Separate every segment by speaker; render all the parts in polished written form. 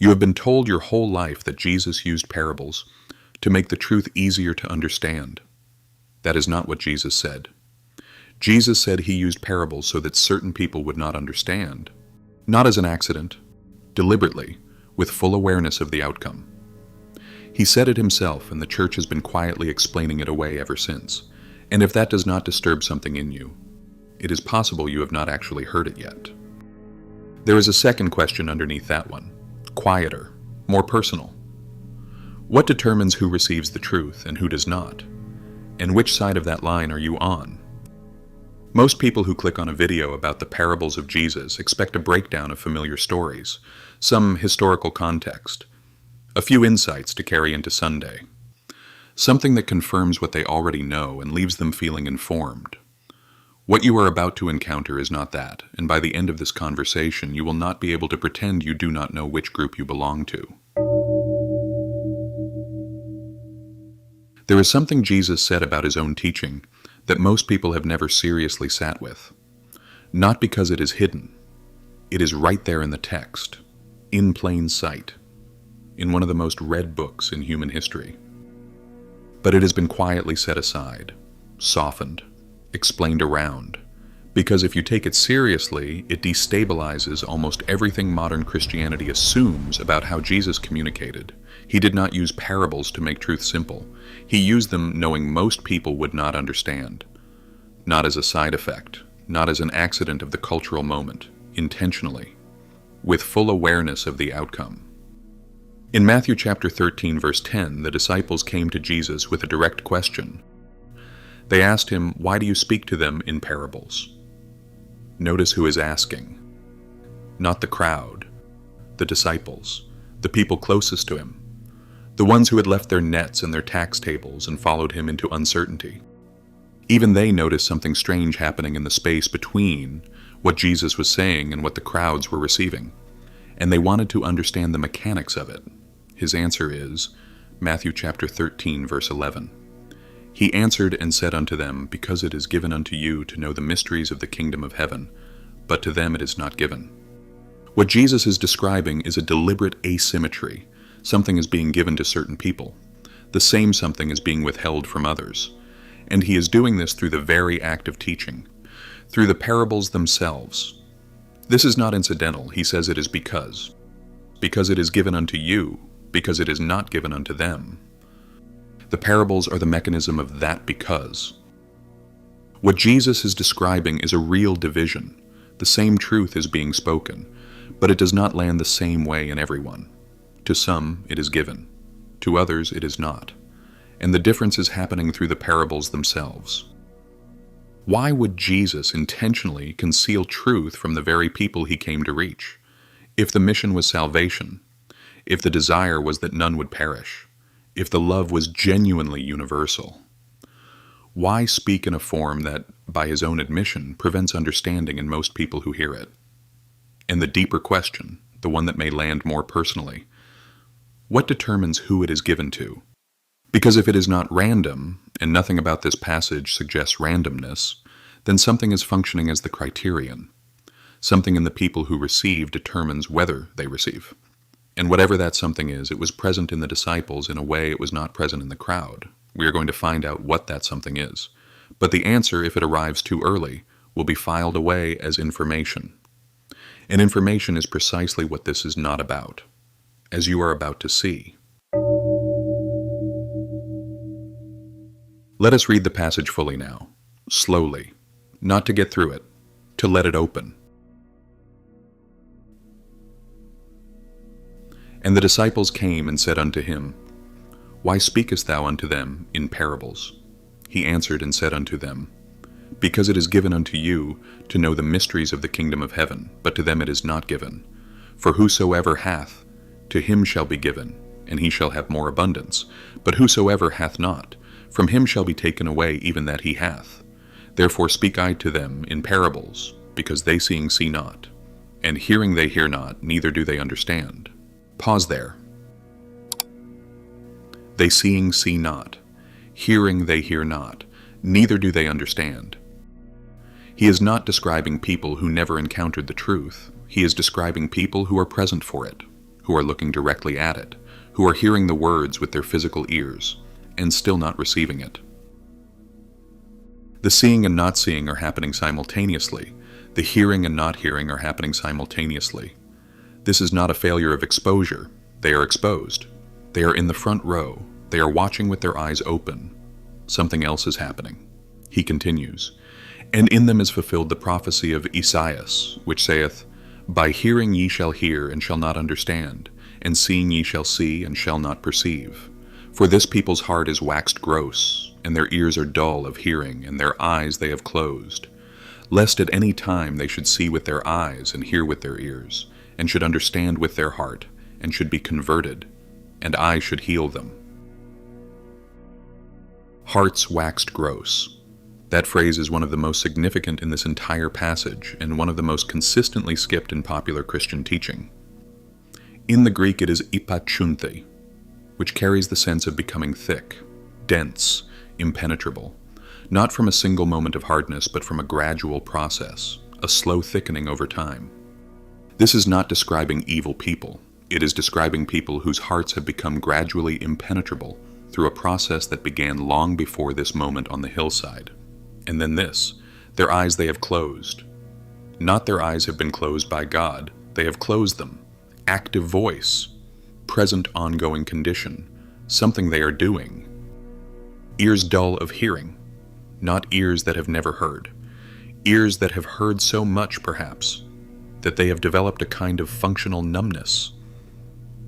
Speaker 1: You have been told your whole life that Jesus used parables to make the truth easier to understand. That is not what Jesus said. Jesus said he used parables so that certain people would not understand, not as an accident, deliberately, with full awareness of the outcome. He said it himself, and the church has been quietly explaining it away ever since. And if that does not disturb something in you, it is possible you have not actually heard it yet. There is a second question underneath that one, quieter, more personal. What determines who receives the truth and who does not? And which side of that line are you on? Most people who click on a video about the parables of Jesus expect a breakdown of familiar stories, some historical context, a few insights to carry into Sunday, something that confirms what they already know and leaves them feeling informed. What you are about to encounter is not that, and by the end of this conversation, you will not be able to pretend you do not know which group you belong to. There is something Jesus said about his own teaching that most people have never seriously sat with. Not because it is hidden. It is right there in the text, in plain sight, in one of the most read books in human history. But it has been quietly set aside, softened, explained around, because if you take it seriously, it destabilizes almost everything modern Christianity assumes about how Jesus communicated. He did not use parables to make truth simple. He used them knowing most people would not understand. Not as a side effect, not as an accident of the cultural moment, intentionally, with full awareness of the outcome. In Matthew chapter 13, verse 10, the disciples came to Jesus with a direct question. They asked him, "Why do you speak to them in parables?" Notice who is asking. Not the crowd, the disciples, the people closest to him, the ones who had left their nets and their tax tables and followed him into uncertainty. Even they noticed something strange happening in the space between what Jesus was saying and what the crowds were receiving, and they wanted to understand the mechanics of it. His answer is Matthew chapter 13, verse 11. He answered and said unto them, "Because it is given unto you to know the mysteries of the kingdom of heaven, but to them it is not given." What Jesus is describing is a deliberate asymmetry. Something is being given to certain people. The same something is being withheld from others. And he is doing this through the very act of teaching, through the parables themselves. This is not incidental. He says it is because it is given unto you, because it is not given unto them. The parables are the mechanism of that because. What Jesus is describing is a real division. The same truth is being spoken, but it does not land the same way in everyone. To some, it is given. To others, it is not. And the difference is happening through the parables themselves. Why would Jesus intentionally conceal truth from the very people he came to reach? If the mission was salvation, if the desire was that none would perish, if the love was genuinely universal, why speak in a form that, by his own admission, prevents understanding in most people who hear it? And the deeper question, the one that may land more personally, what determines who it is given to? Because if it is not random, and nothing about this passage suggests randomness, then something is functioning as the criterion. Something in the people who receive determines whether they receive. And whatever that something is, it was present in the disciples in a way it was not present in the crowd. We are going to find out what that something is. But the answer, if it arrives too early, will be filed away as information. And information is precisely what this is not about, as you are about to see. Let us read the passage fully now, slowly, not to get through it, to let it open. And the disciples came and said unto him, Why speakest thou unto them in parables? He answered and said unto them, Because it is given unto you to know the mysteries of the kingdom of heaven, but to them it is not given. For whosoever hath, to him shall be given, and he shall have more abundance. But whosoever hath not, from him shall be taken away even that he hath. Therefore speak I to them in parables, because they seeing see not, and hearing they hear not, neither do they understand. Pause there. They seeing see not, hearing they hear not, neither do they understand. He is not describing people who never encountered the truth. He is describing people who are present for it, who are looking directly at it, who are hearing the words with their physical ears, and still not receiving it. The seeing and not seeing are happening simultaneously. The hearing and not hearing are happening simultaneously. This is not a failure of exposure. They are exposed. They are in the front row. They are watching with their eyes open. Something else is happening. He continues, "And in them is fulfilled the prophecy of Esaias, which saith, By hearing ye shall hear, and shall not understand, and seeing ye shall see, and shall not perceive. For this people's heart is waxed gross, and their ears are dull of hearing, and their eyes they have closed, lest at any time they should see with their eyes, and hear with their ears, and should understand with their heart, and should be converted, and I should heal them." Hearts waxed gross. That phrase is one of the most significant in this entire passage, and one of the most consistently skipped in popular Christian teaching. In the Greek it is ipachunte, which carries the sense of becoming thick, dense, impenetrable, not from a single moment of hardness, but from a gradual process, a slow thickening over time. This is not describing evil people. It is describing people whose hearts have become gradually impenetrable through a process that began long before this moment on the hillside. And then this, their eyes they have closed. Not their eyes have been closed by God, they have closed them. Active voice, present ongoing condition, something they are doing. Ears dull of hearing, not ears that have never heard. Ears that have heard so much, perhaps, that they have developed a kind of functional numbness,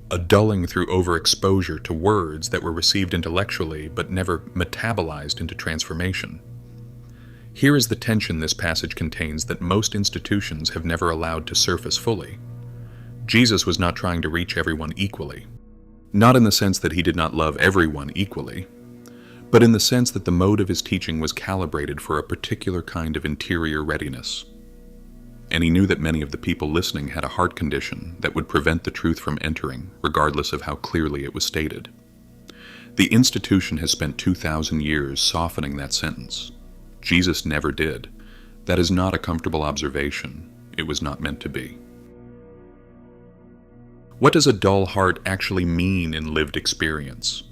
Speaker 1: a dulling through overexposure to words that were received intellectually but never metabolized into transformation. Here is the tension this passage contains that most institutions have never allowed to surface fully. Jesus was not trying to reach everyone equally, not in the sense that he did not love everyone equally, but in the sense that the mode of his teaching was calibrated for a particular kind of interior readiness. And he knew that many of the people listening had a heart condition that would prevent the truth from entering, regardless of how clearly it was stated. The institution has spent 2,000 years softening that sentence. Jesus never did. That is not a comfortable observation. It was not meant to be. What does a dull heart actually mean in lived experience?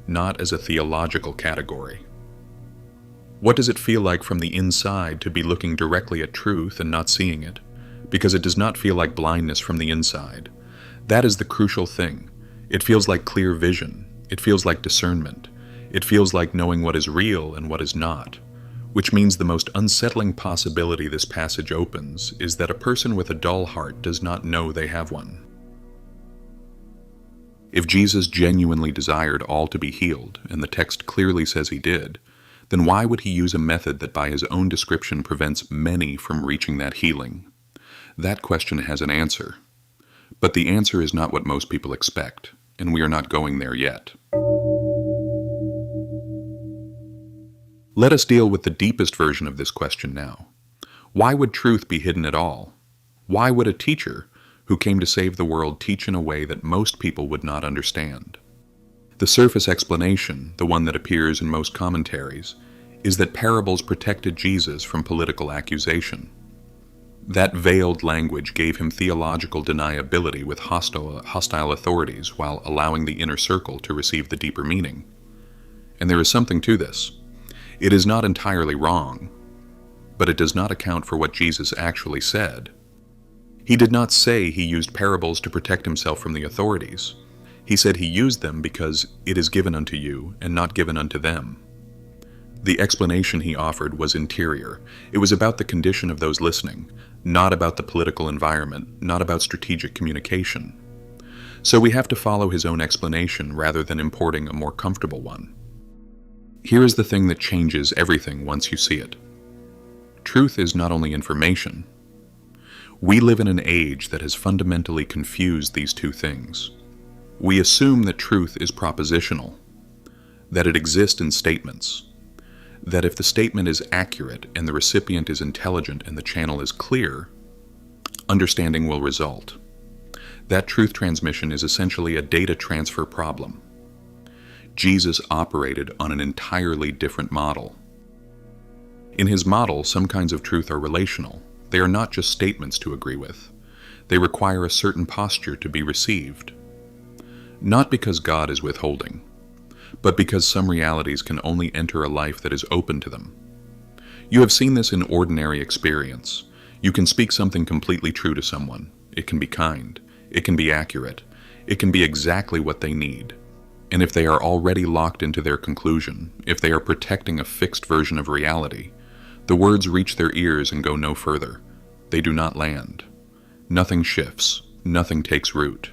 Speaker 1: Not as a theological category. What does it feel like from the inside to be looking directly at truth and not seeing it? Because it does not feel like blindness from the inside. That is the crucial thing. It feels like clear vision. It feels like discernment. It feels like knowing what is real and what is not. Which means the most unsettling possibility this passage opens is that a person with a dull heart does not know they have one. If Jesus genuinely desired all to be healed, and the text clearly says he did, then why would he use a method that by his own description prevents many from reaching that healing? That question has an answer. But the answer is not what most people expect, and we are not going there yet. Let us deal with the deepest version of this question now. Why would truth be hidden at all? Why would a teacher who came to save the world teach in a way that most people would not understand? The surface explanation, the one that appears in most commentaries, is that parables protected Jesus from political accusation. That veiled language gave him theological deniability with hostile authorities while allowing the inner circle to receive the deeper meaning. And there is something to this. It is not entirely wrong, but it does not account for what Jesus actually said. He did not say he used parables to protect himself from the authorities. He said he used them because it is given unto you and not given unto them. The explanation he offered was interior. It was about the condition of those listening, not about the political environment, not about strategic communication. So we have to follow his own explanation rather than importing a more comfortable one. Here is the thing that changes everything once you see it. Truth is not only information. We live in an age that has fundamentally confused these two things. We assume that truth is propositional, that it exists in statements, that if the statement is accurate and the recipient is intelligent and the channel is clear, understanding will result. That truth transmission is essentially a data transfer problem. Jesus operated on an entirely different model. In his model, some kinds of truth are relational. They are not just statements to agree with. They require a certain posture to be received. Not because God is withholding, but because some realities can only enter a life that is open to them. You have seen this in ordinary experience. You can speak something completely true to someone. It can be kind. It can be accurate. It can be exactly what they need. And if they are already locked into their conclusion, if they are protecting a fixed version of reality, the words reach their ears and go no further. They do not land. Nothing shifts. Nothing takes root.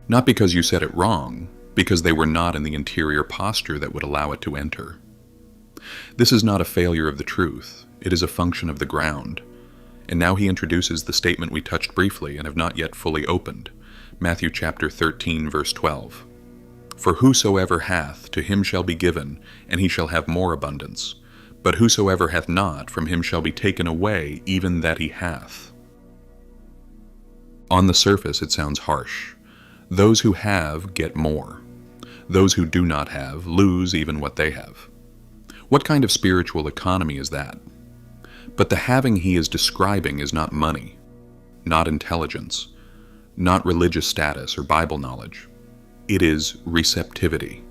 Speaker 1: Not because you said it wrong, because they were not in the interior posture that would allow it to enter. This is not a failure of the truth. It is a function of the ground. And now he introduces the statement we touched briefly and have not yet fully opened. Matthew chapter 13, verse 12. For whosoever hath, to him shall be given, and he shall have more abundance. But whosoever hath not, from him shall be taken away even that he hath. On the surface, it sounds harsh. Those who have get more. Those who do not have lose even what they have. What kind of spiritual economy is that? But the having he is describing is not money, not intelligence, not religious status or Bible knowledge. It is receptivity,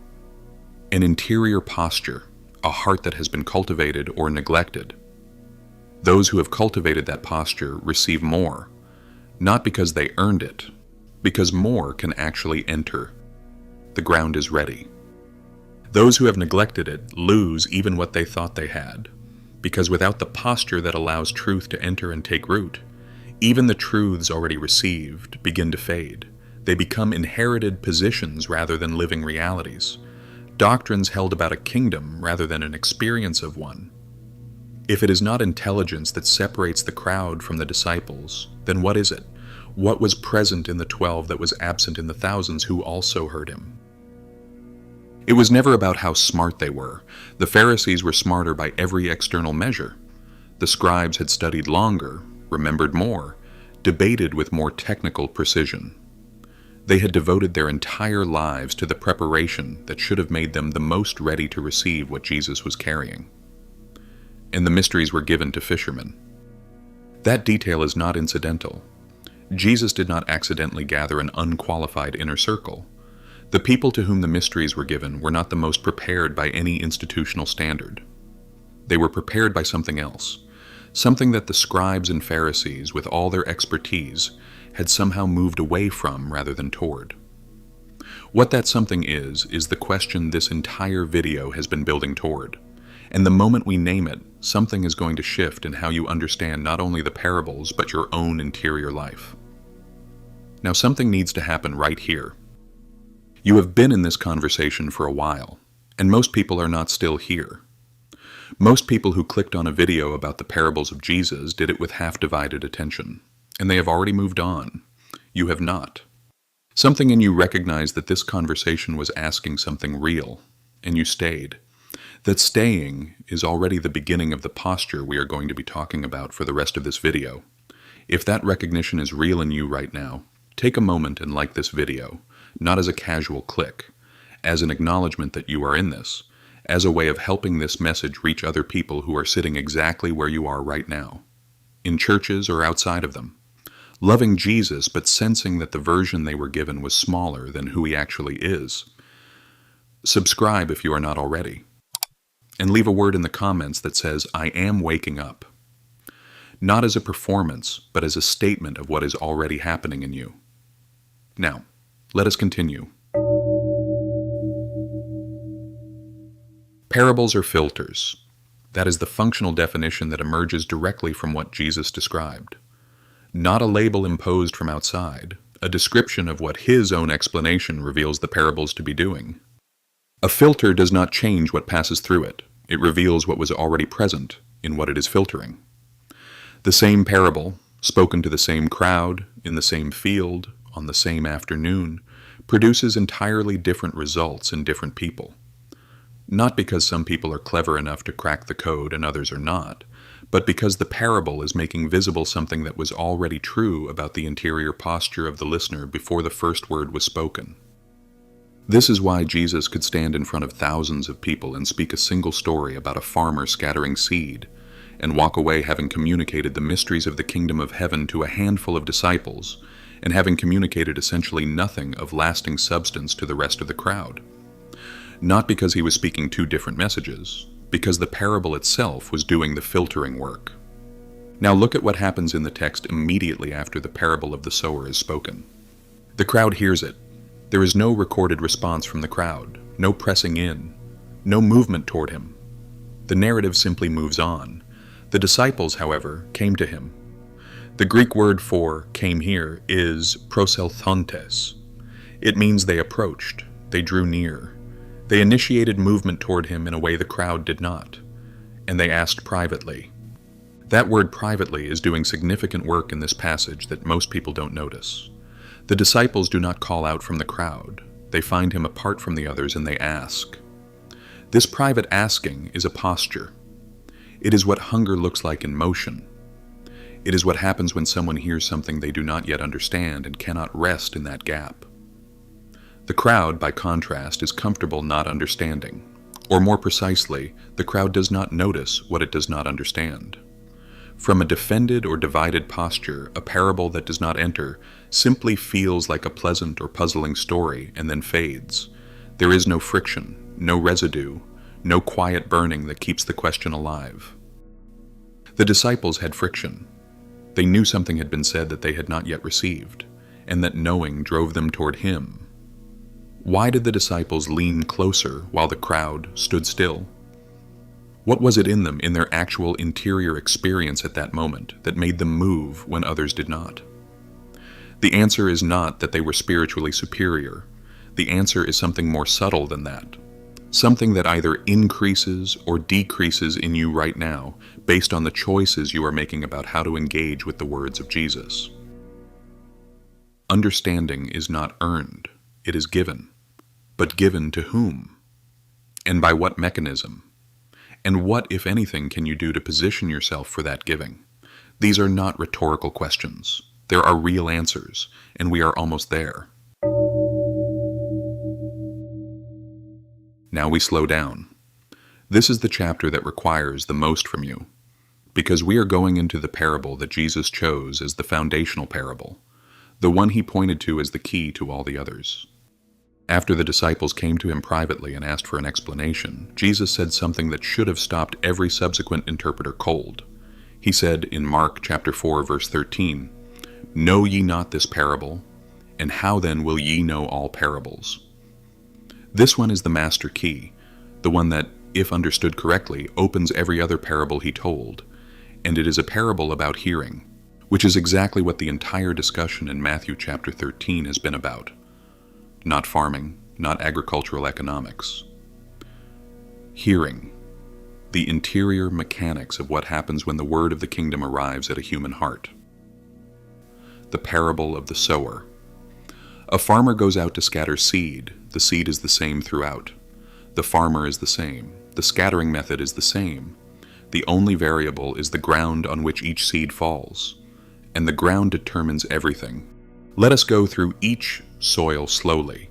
Speaker 1: an interior posture, a heart that has been cultivated or neglected. Those who have cultivated that posture receive more, not because they earned it, because more can actually enter. The ground is ready. Those who have neglected it lose even what they thought they had, because without the posture that allows truth to enter and take root, even the truths already received begin to fade. They become inherited positions rather than living realities, doctrines held about a kingdom rather than an experience of one. If it is not intelligence that separates the crowd from the disciples, then what is it? What was present in the 12 that was absent in the thousands who also heard him? It was never about how smart they were. The Pharisees were smarter by every external measure. The scribes had studied longer, remembered more, debated with more technical precision. They had devoted their entire lives to the preparation that should have made them the most ready to receive what Jesus was carrying. And the mysteries were given to fishermen. That detail is not incidental. Jesus did not accidentally gather an unqualified inner circle. The people to whom the mysteries were given were not the most prepared by any institutional standard. They were prepared by something else, something that the scribes and Pharisees, with all their expertise, had somehow moved away from rather than toward. What that something is the question this entire video has been building toward. And the moment we name it, something is going to shift in how you understand not only the parables, but your own interior life. Now, something needs to happen right here. You have been in this conversation for a while, and most people are not still here. Most people who clicked on a video about the parables of Jesus did it with half-divided attention, and they have already moved on. You have not. Something in you recognized that this conversation was asking something real, and you stayed. That staying is already the beginning of the posture we are going to be talking about for the rest of this video. If that recognition is real in you right now, take a moment and like this video, not as a casual click, as an acknowledgement that you are in this, as a way of helping this message reach other people who are sitting exactly where you are right now, in churches or outside of them, loving Jesus but sensing that the version they were given was smaller than who he actually is. Subscribe if you are not already, and leave a word in the comments that says, "I am waking up," not as a performance, but as a statement of what is already happening in you. Now, let us continue. Parables are filters. That is the functional definition that emerges directly from what Jesus described. Not a label imposed from outside, a description of what his own explanation reveals the parables to be doing. A filter does not change what passes through it. It reveals what was already present in what it is filtering. The same parable, spoken to the same crowd, in the same field, on the same afternoon, produces entirely different results in different people. Not because some people are clever enough to crack the code and others are not, but because the parable is making visible something that was already true about the interior posture of the listener before the first word was spoken. This is why Jesus could stand in front of thousands of people and speak a single story about a farmer scattering seed, and walk away having communicated the mysteries of the kingdom of heaven to a handful of disciples, and having communicated essentially nothing of lasting substance to the rest of the crowd. Not because he was speaking two different messages, because the parable itself was doing the filtering work. Now look at what happens in the text immediately after the parable of the sower is spoken. The crowd hears it. There is no recorded response from the crowd, no pressing in, no movement toward him. The narrative simply moves on. The disciples, however, came to him. The Greek word for came here is proselthontes. It means they approached, they drew near. They initiated movement toward him in a way the crowd did not, and they asked privately. That word privately is doing significant work in this passage that most people don't notice. The disciples do not call out from the crowd. They find him apart from the others and they ask. This private asking is a posture. It is what hunger looks like in motion. It is what happens when someone hears something they do not yet understand and cannot rest in that gap. The crowd, by contrast, is comfortable not understanding. Or more precisely, the crowd does not notice what it does not understand. From a defended or divided posture, a parable that does not enter simply feels like a pleasant or puzzling story and then fades. There is no friction, no residue, no quiet burning that keeps the question alive. The disciples had friction. They knew something had been said that they had not yet received, and that knowing drove them toward him. Why did the disciples lean closer while the crowd stood still? What was it in them, in their actual interior experience at that moment, that made them move when others did not? The answer is not that they were spiritually superior. The answer is something more subtle than that. Something that either increases or decreases in you right now based on the choices you are making about how to engage with the words of Jesus. Understanding is not earned, it is given. But given to whom? And by what mechanism? And what, if anything, can you do to position yourself for that giving? These are not rhetorical questions. There are real answers, and we are almost there. Now we slow down. This is the chapter that requires the most from you, because we are going into the parable that Jesus chose as the foundational parable, the one he pointed to as the key to all the others. After the disciples came to him privately and asked for an explanation, Jesus said something that should have stopped every subsequent interpreter cold. He said in Mark chapter 4, verse 13, "Know ye not this parable? And how then will ye know all parables?" This one is the master key, the one that, if understood correctly, opens every other parable he told, and it is a parable about hearing, which is exactly what the entire discussion in Matthew chapter 13 has been about. Not farming, not agricultural economics. Hearing, the interior mechanics of what happens when the word of the kingdom arrives at a human heart. The parable of the sower. A farmer goes out to scatter seed. The seed is the same throughout. The farmer is the same. The scattering method is the same. The only variable is the ground on which each seed falls. And the ground determines everything. Let us go through each soil slowly,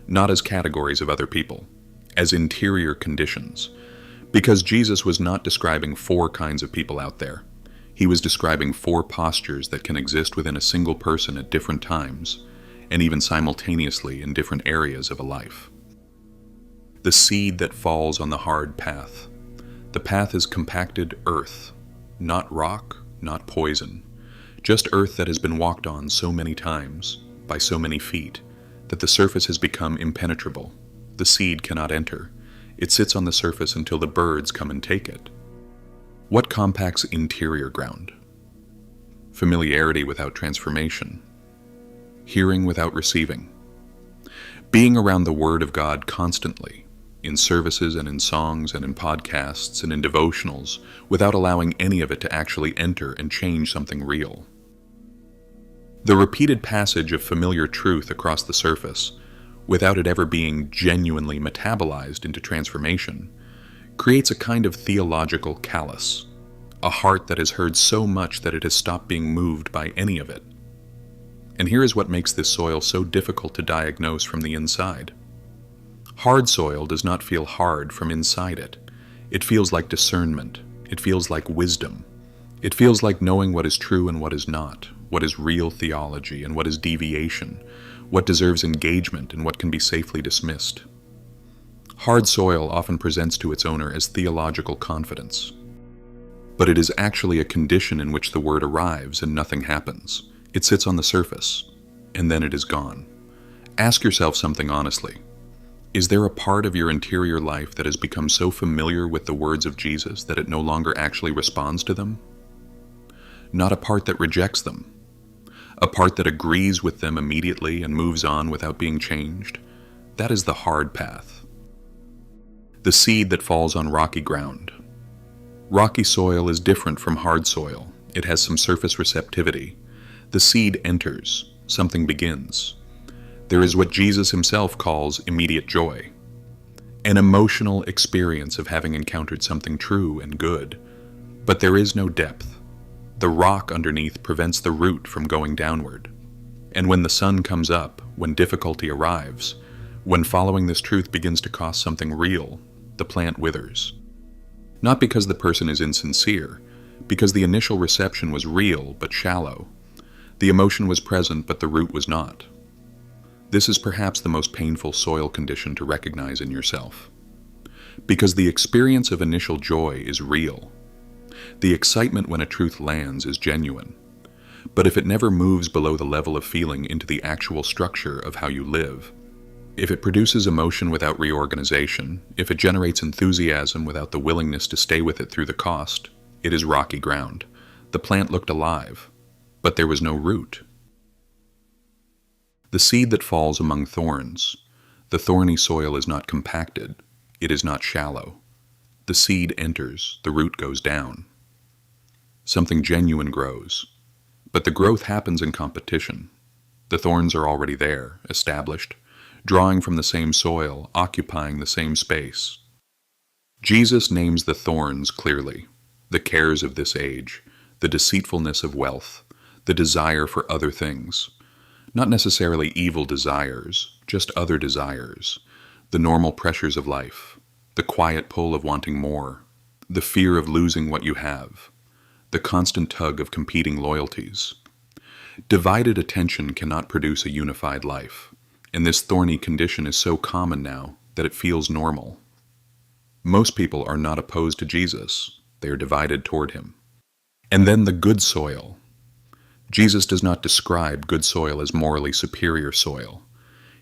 Speaker 1: not as categories of other people, as interior conditions, because Jesus was not describing four kinds of people out there. He was describing four postures that can exist within a single person at different times, and even simultaneously in different areas of a life. The seed that falls on the hard path. The path is compacted earth, not rock, not poison, just earth that has been walked on so many times, by so many feet, that the surface has become impenetrable. The seed cannot enter. It sits on the surface until the birds come and take it. What compacts interior ground? Familiarity without transformation. Hearing without receiving. Being around the Word of God constantly, in services and in songs and in podcasts and in devotionals, without allowing any of it to actually enter and change something real. The repeated passage of familiar truth across the surface, without it ever being genuinely metabolized into transformation, creates a kind of theological callus, a heart that has heard so much that it has stopped being moved by any of it. And here is what makes this soil so difficult to diagnose from the inside. Hard soil does not feel hard from inside it. It feels like discernment. It feels like wisdom. It feels like knowing what is true and what is not, what is real theology and what is deviation, what deserves engagement and what can be safely dismissed. Hard soil often presents to its owner as theological confidence. But it is actually a condition in which the word arrives and nothing happens. It sits on the surface, and then it is gone. Ask yourself something honestly. Is there a part of your interior life that has become so familiar with the words of Jesus that it no longer actually responds to them? Not a part that rejects them. A part that agrees with them immediately and moves on without being changed. That is the hard path. The seed that falls on rocky ground. Rocky soil is different from hard soil. It has some surface receptivity. The seed enters. Something begins. There is what Jesus himself calls immediate joy. An emotional experience of having encountered something true and good. But there is no depth. The rock underneath prevents the root from going downward. And when the sun comes up, when difficulty arrives, when following this truth begins to cost something real, the plant withers. Not because the person is insincere, because the initial reception was real but shallow. The emotion was present but the root was not. This is perhaps the most painful soil condition to recognize in yourself. Because the experience of initial joy is real. The excitement when a truth lands is genuine. But if it never moves below the level of feeling into the actual structure of how you live, if it produces emotion without reorganization, if it generates enthusiasm without the willingness to stay with it through the cost, it is rocky ground. The plant looked alive, but there was no root. The seed that falls among thorns. The thorny soil is not compacted. It is not shallow. The seed enters, the root goes down. Something genuine grows. But the growth happens in competition. The thorns are already there, established, drawing from the same soil, occupying the same space. Jesus names the thorns clearly, the cares of this age, the deceitfulness of wealth, the desire for other things. Not necessarily evil desires, just other desires, the normal pressures of life, the quiet pull of wanting more, the fear of losing what you have, the constant tug of competing loyalties. Divided attention cannot produce a unified life. And this thorny condition is so common now that it feels normal. Most people are not opposed to Jesus. They are divided toward him. And then the good soil. Jesus does not describe good soil as morally superior soil.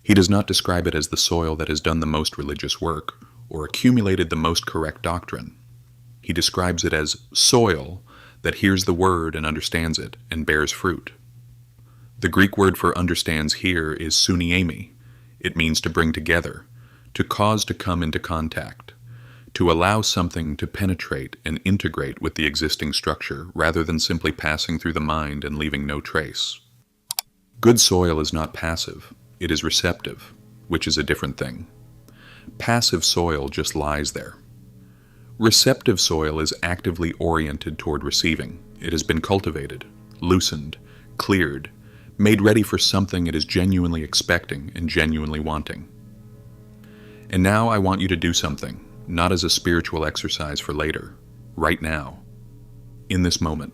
Speaker 1: He does not describe it as the soil that has done the most religious work or accumulated the most correct doctrine. He describes it as soil that hears the word and understands it and bears fruit. The Greek word for understands here is suniemi. It means to bring together, to cause to come into contact, to allow something to penetrate and integrate with the existing structure rather than simply passing through the mind and leaving no trace. Good soil is not passive, it is receptive, which is a different thing. Passive soil just lies there. Receptive soil is actively oriented toward receiving. It has been cultivated, loosened, cleared, made ready for something it is genuinely expecting and genuinely wanting. And now I want you to do something, not as a spiritual exercise for later, right now, in this moment.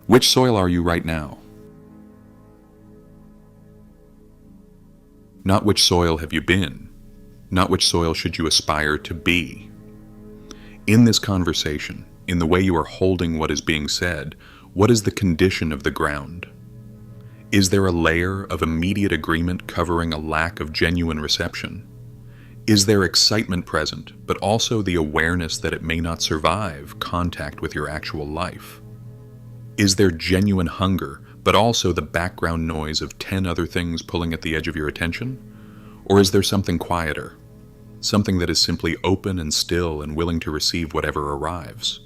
Speaker 1: Which soil are you right now? Not which soil have you been, not which soil should you aspire to be. In this conversation, in the way you are holding what is being said, what is the condition of the ground? Is there a layer of immediate agreement covering a lack of genuine reception? Is there excitement present, but also the awareness that it may not survive contact with your actual life? Is there genuine hunger, but also the background noise of 10 other things pulling at the edge of your attention? Or is there something quieter, something that is simply open and still and willing to receive whatever arrives?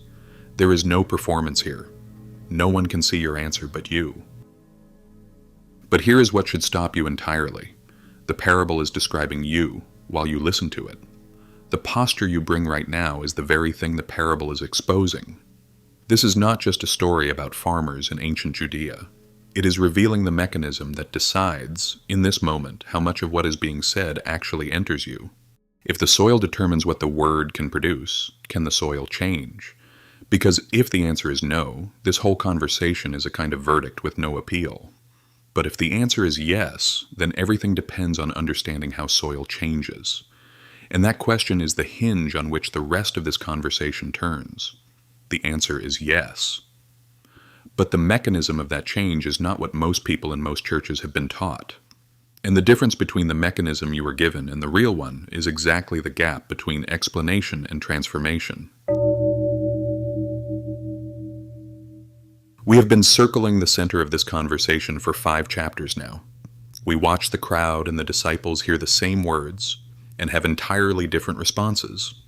Speaker 1: There is no performance here. No one can see your answer but you. But here is what should stop you entirely. The parable is describing you while you listen to it. The posture you bring right now is the very thing the parable is exposing. This is not just a story about farmers in ancient Judea. It is revealing the mechanism that decides, in this moment, how much of what is being said actually enters you. If the soil determines what the word can produce, can the soil change? Because if the answer is no, this whole conversation is a kind of verdict with no appeal. But if the answer is yes, then everything depends on understanding how soil changes. And that question is the hinge on which the rest of this conversation turns. The answer is yes. But the mechanism of that change is not what most people in most churches have been taught. And the difference between the mechanism you were given and the real one is exactly the gap between explanation and transformation. We have been circling the center of this conversation for 5 chapters now. We watch the crowd and the disciples hear the same words and have entirely different responses.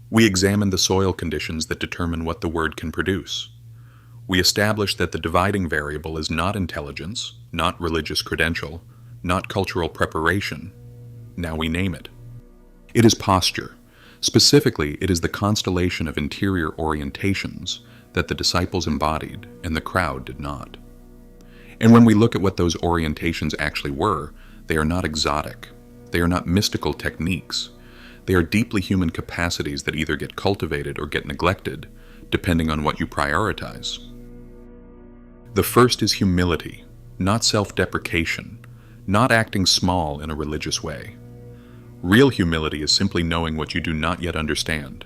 Speaker 1: We examine the soil conditions that determine what the word can produce. We establish that the dividing variable is not intelligence, not religious credential, not cultural preparation. Now we name it. It is posture. Specifically, it is the constellation of interior orientations that the disciples embodied and the crowd did not. And when we look at what those orientations actually were, they are not exotic. They are not mystical techniques. They are deeply human capacities that either get cultivated or get neglected, depending on what you prioritize. The first is humility, not self-deprecation, not acting small in a religious way. Real humility is simply knowing what you do not yet understand.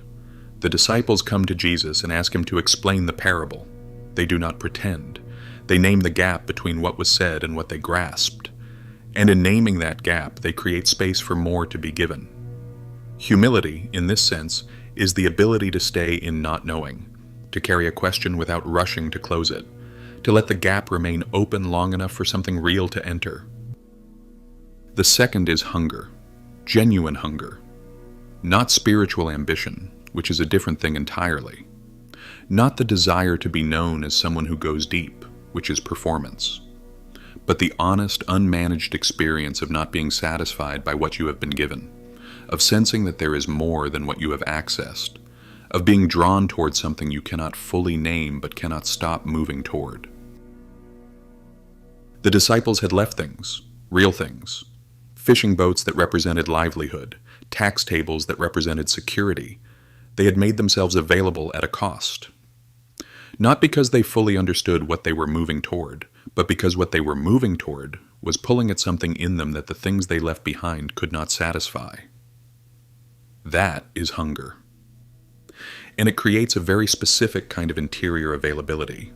Speaker 1: The disciples come to Jesus and ask him to explain the parable. They do not pretend. They name the gap between what was said and what they grasped. And in naming that gap, they create space for more to be given. Humility, in this sense, is the ability to stay in not knowing, to carry a question without rushing to close it, to let the gap remain open long enough for something real to enter. The second is hunger, genuine hunger, not spiritual ambition, which is a different thing entirely. Not the desire to be known as someone who goes deep, which is performance, but the honest, unmanaged experience of not being satisfied by what you have been given, of sensing that there is more than what you have accessed, of being drawn toward something you cannot fully name but cannot stop moving toward. The disciples had left things, real things, fishing boats that represented livelihood, tax tables that represented security. They had made themselves available at a cost. Not because they fully understood what they were moving toward, but because what they were moving toward was pulling at something in them that the things they left behind could not satisfy. That is hunger. And it creates a very specific kind of interior availability.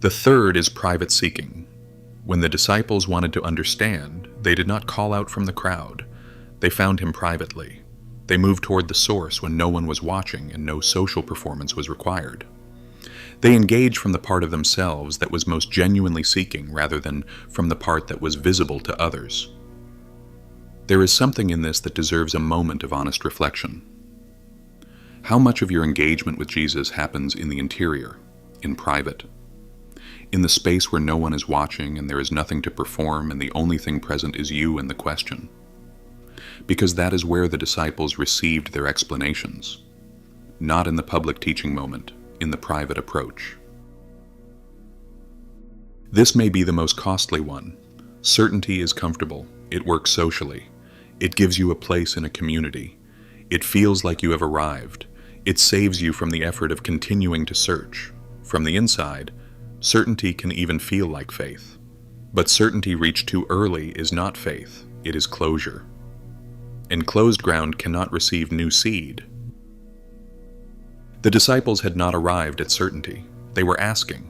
Speaker 1: The third is private seeking. When the disciples wanted to understand, they did not call out from the crowd. They found him privately. They moved toward the source when no one was watching and no social performance was required. They engaged from the part of themselves that was most genuinely seeking rather than from the part that was visible to others. There is something in this that deserves a moment of honest reflection. How much of your engagement with Jesus happens in the interior, in private? In the space where no one is watching and there is nothing to perform and the only thing present is you and the question? Because that is where the disciples received their explanations, not in the public teaching moment, in the private approach. This may be the most costly one. Certainty is comfortable. It works socially. It gives you a place in a community. It feels like you have arrived. It saves you from the effort of continuing to search. From the inside, certainty can even feel like faith. But certainty reached too early is not faith. It is closure. Enclosed ground cannot receive new seed. The disciples had not arrived at certainty. They were asking.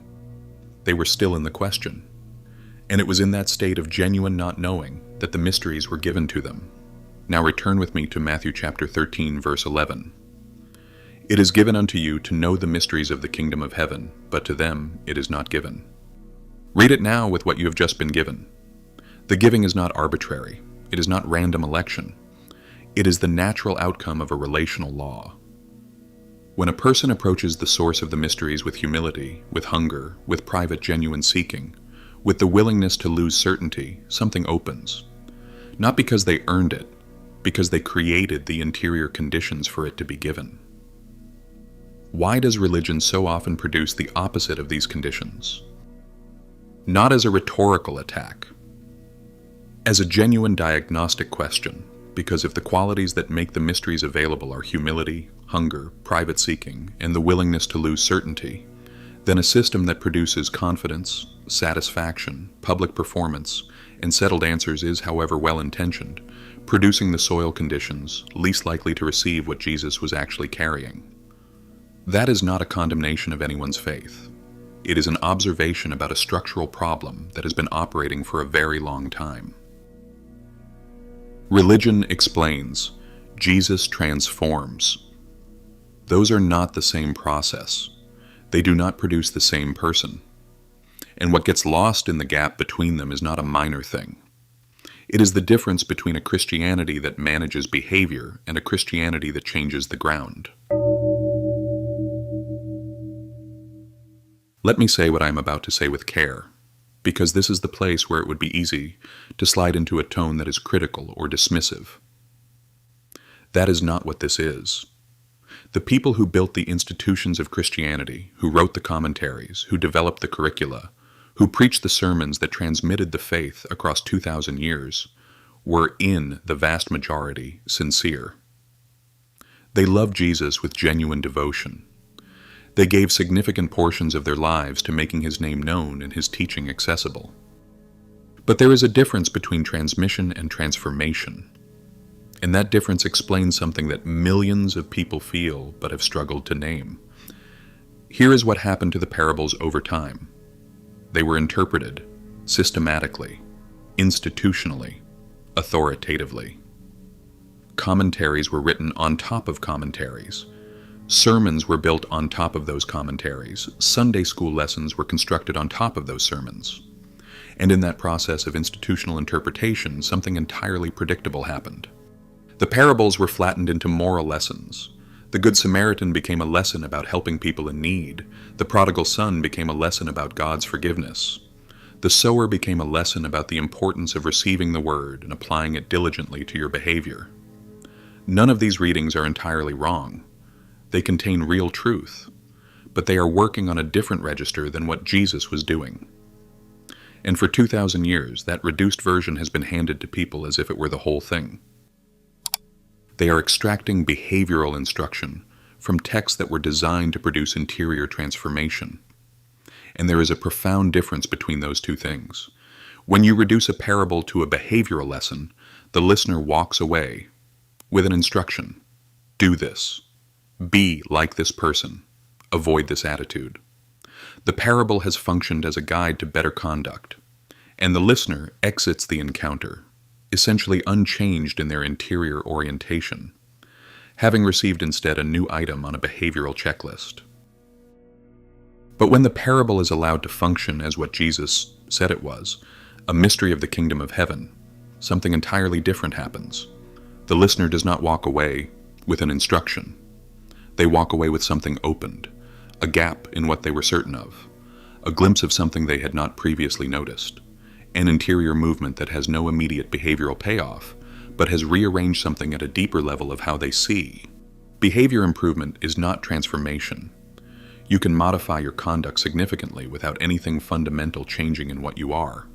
Speaker 1: They were still in the question. And it was in that state of genuine not knowing that the mysteries were given to them. Now return with me to Matthew chapter 13, verse 11. It is given unto you to know the mysteries of the kingdom of heaven, but to them it is not given. Read it now with what you have just been given. The giving is not arbitrary. It is not random election. It is the natural outcome of a relational law. When a person approaches the source of the mysteries with humility, with hunger, with private genuine seeking, with the willingness to lose certainty, something opens. Not because they earned it, because they created the interior conditions for it to be given. Why does religion so often produce the opposite of these conditions? Not as a rhetorical attack, as a genuine diagnostic question. because if the qualities that make the mysteries available are humility, hunger, private seeking, and the willingness to lose certainty, then a system that produces confidence, satisfaction, public performance, and settled answers is, however well-intentioned, producing the soil conditions least likely to receive what Jesus was actually carrying. That is not a condemnation of anyone's faith. It is an observation about a structural problem that has been operating for a very long time. Religion explains. Jesus transforms. Those are not the same process. They do not produce the same person. And what gets lost in the gap between them is not a minor thing. It is the difference between a Christianity that manages behavior and a Christianity that changes the ground. Let me say what I am about to say with care, because this is the place where it would be easy to slide into a tone that is critical or dismissive. That is not what this is. The people who built the institutions of Christianity, who wrote the commentaries, who developed the curricula, who preached the sermons that transmitted the faith across 2,000 years, were in the vast majority sincere. They loved Jesus with genuine devotion. They gave significant portions of their lives to making his name known and his teaching accessible. But there is a difference between transmission and transformation, and that difference explains something that millions of people feel but have struggled to name. Here is what happened to the parables over time. They were interpreted systematically, institutionally, authoritatively. Commentaries were written on top of commentaries. Sermons were built on top of those commentaries. Sunday school lessons were constructed on top of those sermons. And in that process of institutional interpretation, something entirely predictable happened. The parables were flattened into moral lessons. The Good Samaritan became a lesson about helping people in need. The prodigal son became a lesson about God's forgiveness. The sower became a lesson about the importance of receiving the word and applying it diligently to your behavior. None of these readings are entirely wrong. They contain real truth, but they are working on a different register than what Jesus was doing. And for 2,000 years, that reduced version has been handed to people as if it were the whole thing. They are extracting behavioral instruction from texts that were designed to produce interior transformation. And there is a profound difference between those two things. When you reduce a parable to a behavioral lesson, the listener walks away with an instruction. Do this. Be like this person. Avoid this attitude. The parable has functioned as a guide to better conduct, and the listener exits the encounter, essentially unchanged in their interior orientation, having received instead a new item on a behavioral checklist. But when the parable is allowed to function as what Jesus said it was, a mystery of the kingdom of heaven, something entirely different happens. The listener does not walk away with an instruction. They walk away with something opened, a gap in what they were certain of, a glimpse of something they had not previously noticed, an interior movement that has no immediate behavioral payoff, but has rearranged something at a deeper level of how they see. Behavior improvement is not transformation. You can modify your conduct significantly without anything fundamental changing in what you are.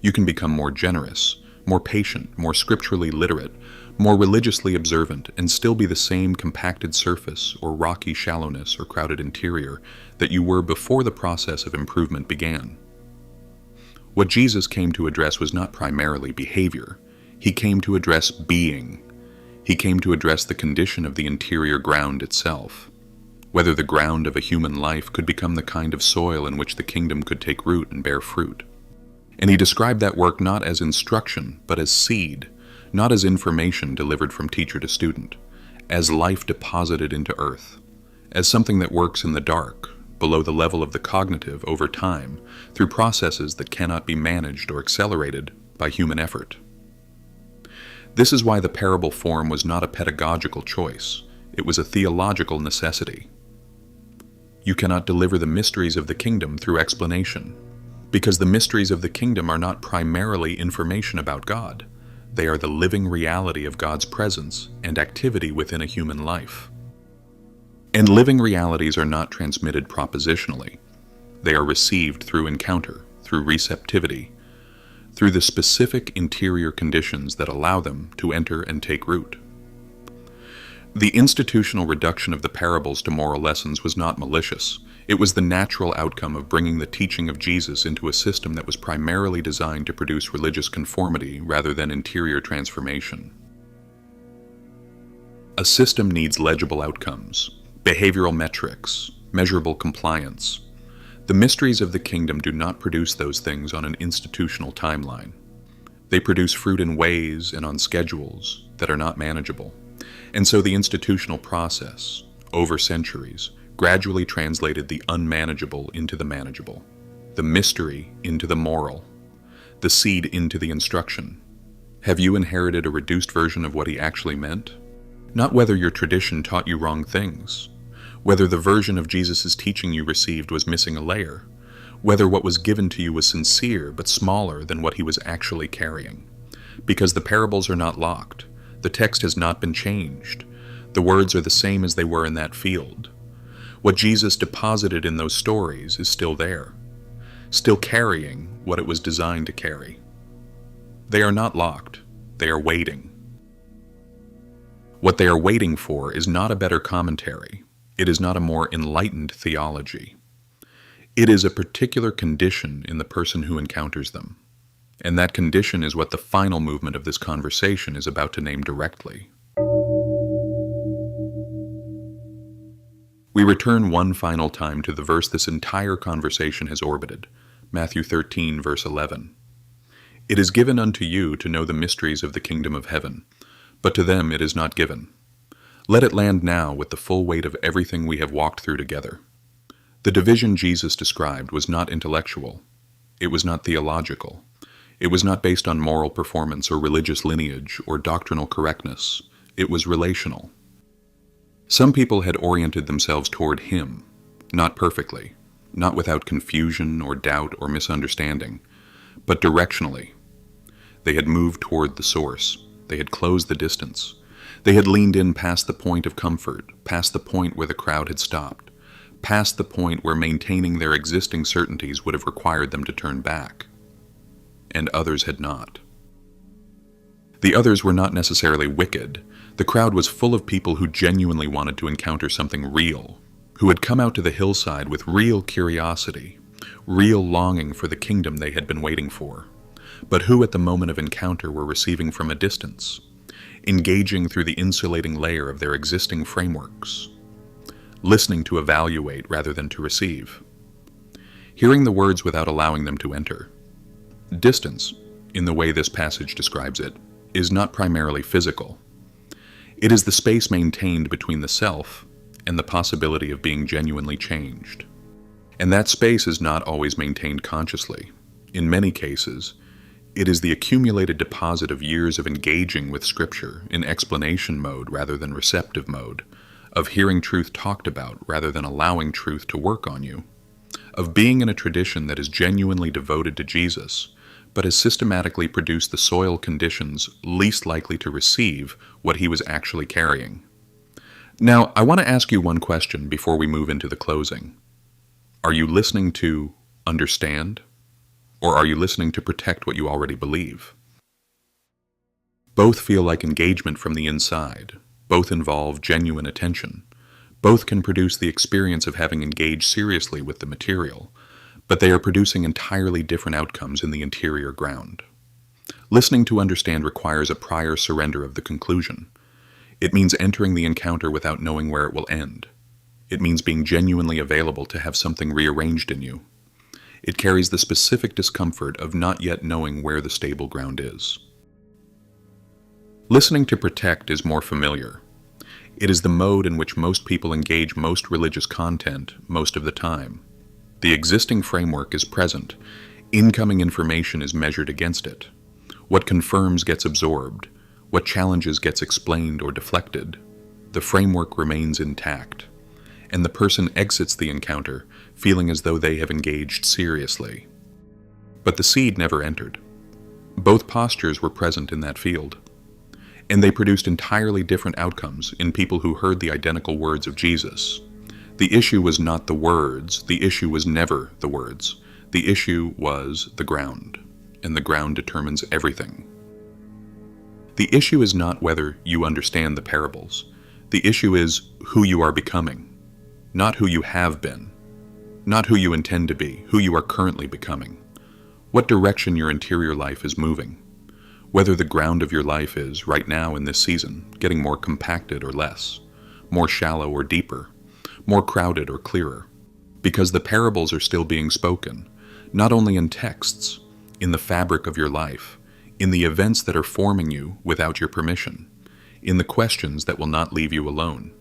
Speaker 1: You can become more generous, more patient, more scripturally literate, more religiously observant, and still be the same compacted surface or rocky shallowness or crowded interior that you were before the process of improvement began. What Jesus came to address was not primarily behavior. He came to address being. He came to address the condition of the interior ground itself, whether the ground of a human life could become the kind of soil in which the kingdom could take root and bear fruit. And he described that work not as instruction, but as seed, not as information delivered from teacher to student, as life deposited into earth, as something that works in the dark, below the level of the cognitive over time, through processes that cannot be managed or accelerated by human effort. This is why the parable form was not a pedagogical choice. It was a theological necessity. You cannot deliver the mysteries of the kingdom through explanation, because the mysteries of the kingdom are not primarily information about God. They are the living reality of God's presence and activity within a human life. And living realities are not transmitted propositionally. They are received through encounter, through receptivity, through the specific interior conditions that allow them to enter and take root. The institutional reduction of the parables to moral lessons was not malicious. It was the natural outcome of bringing the teaching of Jesus into a system that was primarily designed to produce religious conformity rather than interior transformation. A system needs legible outcomes, behavioral metrics, measurable compliance. The mysteries of the kingdom do not produce those things on an institutional timeline. They produce fruit in ways and on schedules that are not manageable. And so the institutional process, over centuries, gradually translated the unmanageable into the manageable, the mystery into the moral, the seed into the instruction. Have you inherited a reduced version of what he actually meant? Not whether your tradition taught you wrong things, whether the version of Jesus' teaching you received was missing a layer, whether what was given to you was sincere but smaller than what he was actually carrying. Because the parables are not locked, the text has not been changed, the words are the same as they were in that field. What Jesus deposited in those stories is still there, still carrying what it was designed to carry. They are not locked, they are waiting. What they are waiting for is not a better commentary, it is not a more enlightened theology. It is a particular condition in the person who encounters them, and that condition is what the final movement of this conversation is about to name directly. We return one final time to the verse this entire conversation has orbited, Matthew 13, verse 11. It is given unto you to know the mysteries of the kingdom of heaven, but to them it is not given. Let it land now with the full weight of everything we have walked through together. The division Jesus described was not intellectual. It was not theological. It was not based on moral performance or religious lineage or doctrinal correctness. It was relational. Some people had oriented themselves toward him, not perfectly, not without confusion or doubt or misunderstanding, but directionally. They had moved toward the source. They had closed the distance. They had leaned in past the point of comfort, past the point where the crowd had stopped, past the point where maintaining their existing certainties would have required them to turn back. And others had not. The others were not necessarily wicked. The crowd was full of people who genuinely wanted to encounter something real, who had come out to the hillside with real curiosity, real longing for the kingdom they had been waiting for, but who at the moment of encounter were receiving from a distance, engaging through the insulating layer of their existing frameworks, listening to evaluate rather than to receive, hearing the words without allowing them to enter. Distance, in the way this passage describes it, is not primarily physical. It is the space maintained between the self and the possibility of being genuinely changed. And that space is not always maintained consciously. In many cases, it is the accumulated deposit of years of engaging with Scripture in explanation mode rather than receptive mode, of hearing truth talked about rather than allowing truth to work on you, of being in a tradition that is genuinely devoted to Jesus, but has systematically produced the soil conditions least likely to receive what he was actually carrying. Now, I want to ask you one question before we move into the closing. Are you listening to understand, or are you listening to protect what you already believe? Both feel like engagement from the inside. Both involve genuine attention. Both can produce the experience of having engaged seriously with the material, but they are producing entirely different outcomes in the interior ground. Listening to understand requires a prior surrender of the conclusion. It means entering the encounter without knowing where it will end. It means being genuinely available to have something rearranged in you. It carries the specific discomfort of not yet knowing where the stable ground is. Listening to protect is more familiar. It is the mode in which most people engage most religious content most of the time. The existing framework is present. Incoming information is measured against it. What confirms gets absorbed. What challenges gets explained or deflected. The framework remains intact, and the person exits the encounter feeling as though they have engaged seriously. But the seed never entered. Both postures were present in that field, and they produced entirely different outcomes in people who heard the identical words of Jesus. The issue was not the words, the issue was never the words. The issue was the ground, and the ground determines everything. The issue is not whether you understand the parables. The issue is who you are becoming, not who you have been, not who you intend to be, who you are currently becoming, what direction your interior life is moving, whether the ground of your life is, right now in this season, getting more compacted or less, more shallow or deeper, more crowded or clearer, because the parables are still being spoken, not only in texts, in the fabric of your life, in the events that are forming you without your permission, in the questions that will not leave you alone.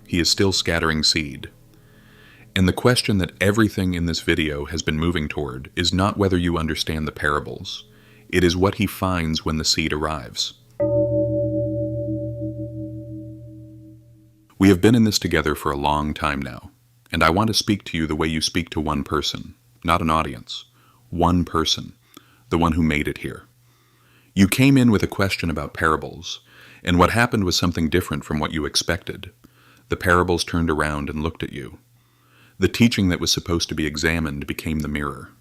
Speaker 1: He is still scattering seed. And the question that everything in this video has been moving toward is not whether you understand the parables. It is what he finds when the seed arrives. We have been in this together for a long time now, and I want to speak to you the way you speak to one person, not an audience. One person, the one who made it here. You came in with a question about parables, and what happened was something different from what you expected. The parables turned around and looked at you. The teaching that was supposed to be examined became the mirror.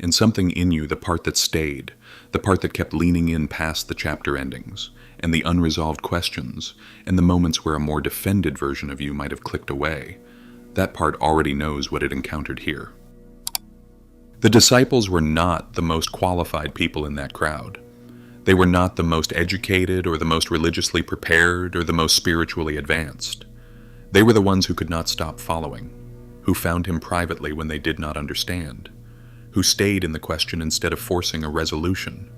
Speaker 1: And something in you, the part that stayed, the part that kept leaning in past the chapter endings, and the unresolved questions, and the moments where a more defended version of you might have clicked away, that part already knows what it encountered here. The disciples were not the most qualified people in that crowd. They were not the most educated or the most religiously prepared or the most spiritually advanced. They were the ones who could not stop following, who found him privately when they did not understand, who stayed in the question instead of forcing a resolution,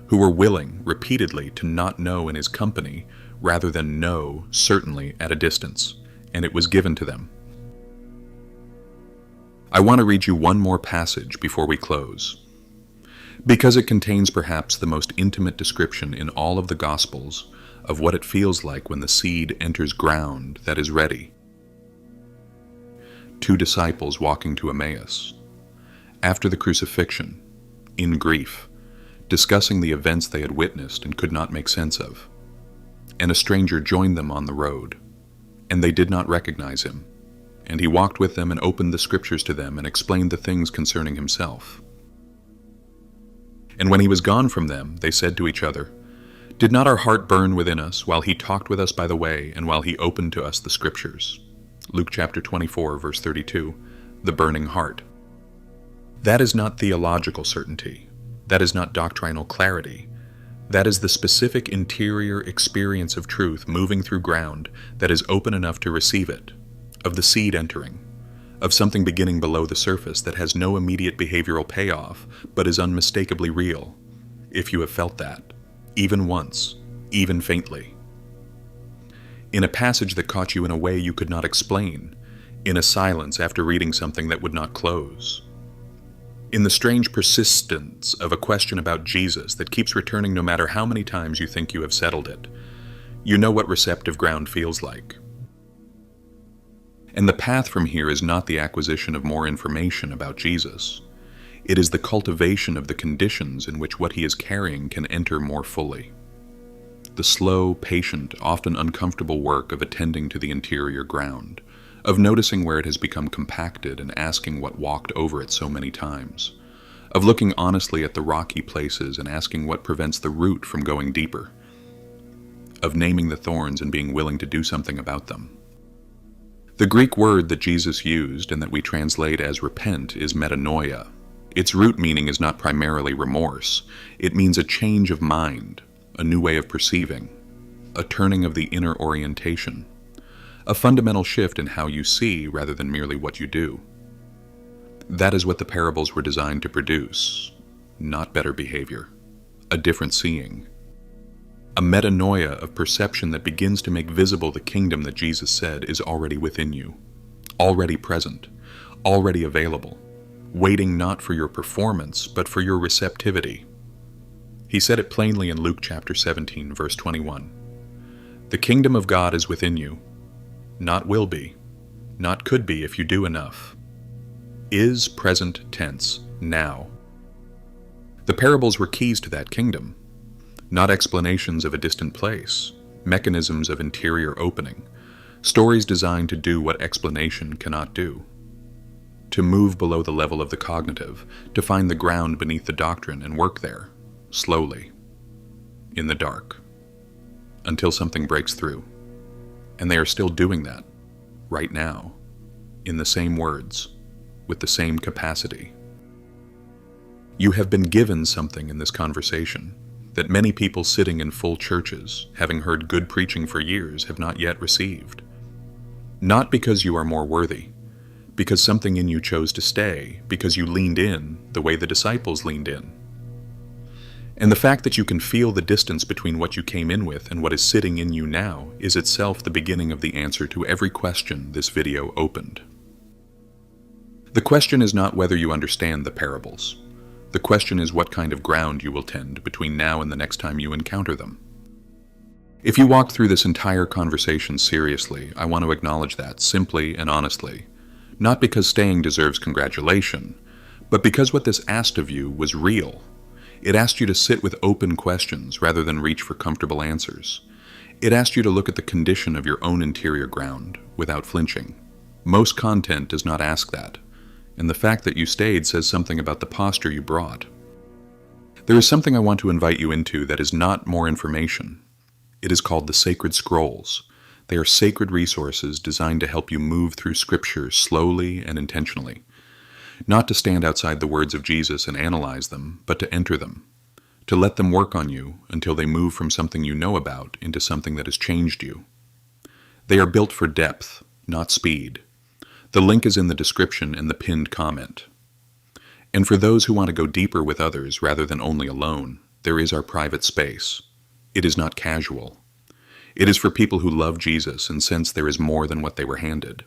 Speaker 1: who were willing, repeatedly, to not know in his company rather than know, certainly, at a distance, and it was given to them. I want to read you one more passage before we close, because it contains perhaps the most intimate description in all of the Gospels of what it feels like when the seed enters ground that is ready. Two disciples walking to Emmaus, after the crucifixion, in grief, discussing the events they had witnessed and could not make sense of. And a stranger joined them on the road, and they did not recognize him. And he walked with them and opened the scriptures to them and explained the things concerning himself. And when he was gone from them, they said to each other, "Did not our heart burn within us while he talked with us by the way and while he opened to us the scriptures?" Luke chapter 24, verse 32, the burning heart. That is not theological certainty. That is not doctrinal clarity. That is the specific interior experience of truth moving through ground that is open enough to receive it, of the seed entering, of something beginning below the surface that has no immediate behavioral payoff, but is unmistakably real, if you have felt that, even once, even faintly. In a passage that caught you in a way you could not explain, in a silence after reading something that would not close. In the strange persistence of a question about Jesus that keeps returning no matter how many times you think you have settled it. You know what receptive ground feels like. And the path from here is not the acquisition of more information about Jesus. It is the cultivation of the conditions in which what he is carrying can enter more fully. The slow, patient, often uncomfortable work of attending to the interior ground, of noticing where it has become compacted and asking what walked over it so many times, of looking honestly at the rocky places and asking what prevents the root from going deeper, of naming the thorns and being willing to do something about them. The Greek word that Jesus used and that we translate as repent is metanoia. Its root meaning is not primarily remorse. It means a change of mind, a new way of perceiving, a turning of the inner orientation, a fundamental shift in how you see rather than merely what you do. That is what the parables were designed to produce, not better behavior, a different seeing, a metanoia of perception that begins to make visible the kingdom that Jesus said is already within you, already present, already available, waiting not for your performance, but for your receptivity. He said it plainly in Luke chapter 17, verse 21. The kingdom of God is within you, not will be, not could be if you do enough. Is present tense, now. The parables were keys to that kingdom, not explanations of a distant place, mechanisms of interior opening, stories designed to do what explanation cannot do, to move below the level of the cognitive, to find the ground beneath the doctrine and work there, slowly, in the dark, until something breaks through. And they are still doing that, right now, in the same words, with the same capacity. You have been given something in this conversation that many people sitting in full churches, having heard good preaching for years, have not yet received. Not because you are more worthy, because something in you chose to stay, because you leaned in the way the disciples leaned in. And the fact that you can feel the distance between what you came in with and what is sitting in you now is itself the beginning of the answer to every question this video opened. The question is not whether you understand the parables. The question is what kind of ground you will tend between now and the next time you encounter them. If you walked through this entire conversation seriously, I want to acknowledge that, simply and honestly. Not because staying deserves congratulation, but because what this asked of you was real. It asked you to sit with open questions rather than reach for comfortable answers. It asked you to look at the condition of your own interior ground without flinching. Most content does not ask that, and the fact that you stayed says something about the posture you brought. There is something I want to invite you into that is not more information. It is called the Sacred Scrolls. They are sacred resources designed to help you move through Scripture slowly and intentionally. Not to stand outside the words of Jesus and analyze them, but to enter them. To let them work on you until they move from something you know about into something that has changed you. They are built for depth, not speed. The link is in the description and the pinned comment. And for those who want to go deeper with others rather than only alone, there is our private space. It is not casual. It is for people who love Jesus and sense there is more than what they were handed.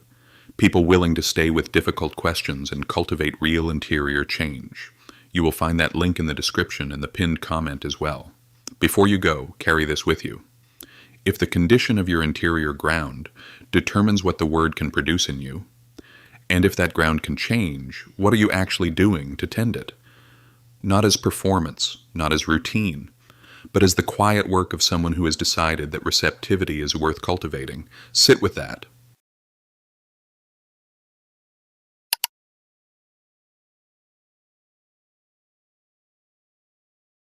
Speaker 1: People willing to stay with difficult questions and cultivate real interior change. You will find that link in the description and the pinned comment as well. Before you go, carry this with you. If the condition of your interior ground determines what the Word can produce in you, and if that ground can change, what are you actually doing to tend it? Not as performance, not as routine, but as the quiet work of someone who has decided that receptivity is worth cultivating. Sit with that.